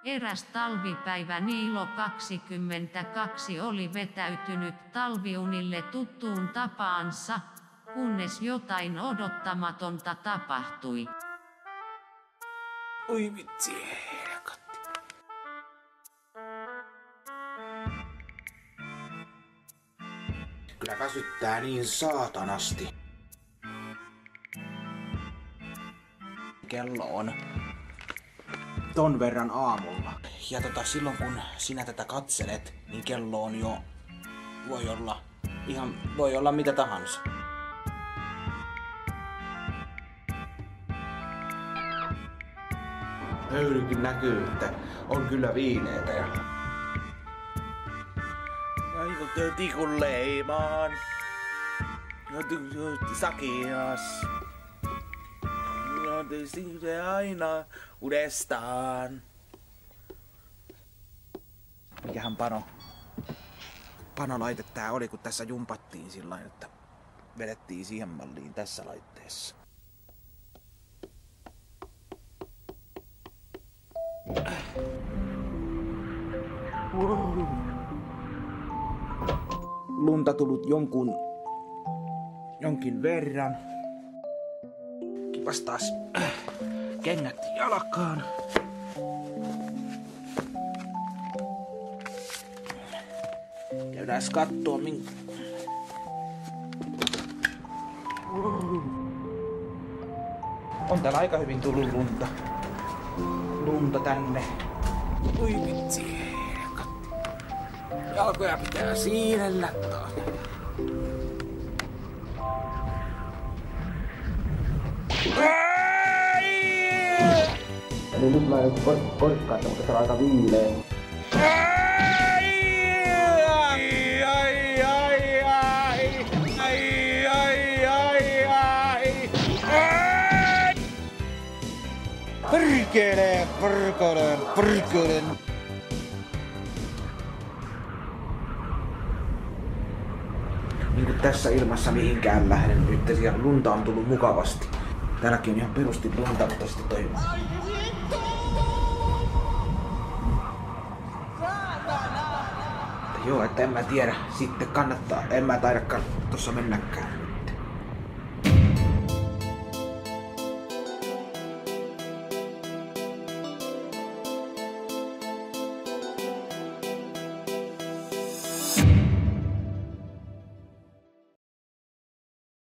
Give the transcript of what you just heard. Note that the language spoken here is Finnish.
Eräs talvipäivä Niilo 22 oli vetäytynyt talviunille tuttuun tapaansa, kunnes jotain odottamatonta tapahtui. Oi vitsi, helkatti. Kyllä väsyttää niin saatanasti. Kello on ton verran aamulla. Ja silloin kun sinä tätä katselet, niin kello on jo, voi olla mitä tahansa. Höyrykin näkyy, että on kyllä viineitä ja aivan tikun leimaan. Sakias. Se aina uudestaan. Mikähän panolaite tää oli, kun tässä jumpattiin sillain, että vedettiin siihen malliin tässä laitteessa. Wow. Lunta tullut jonkin verran. Kipas taas kengät jalkaan. Käydään kattoo On täällä aika hyvin tullut lunta tänne. Oi vitsi, jalkoja pitää siirrellä taas. Eli nyt mä en korkkaa, mutta se on aika viileä. Perkele. Niin kuin tässä ilmassa mihinkään lähden nyt, siellä lunta on tullut mukavasti. Täälläkin on ihan perusti lunta, mutta sitten toi... Joo, että en mä tiedä. Sitten kannattaa. En mä taidakaan tossa mennäkään.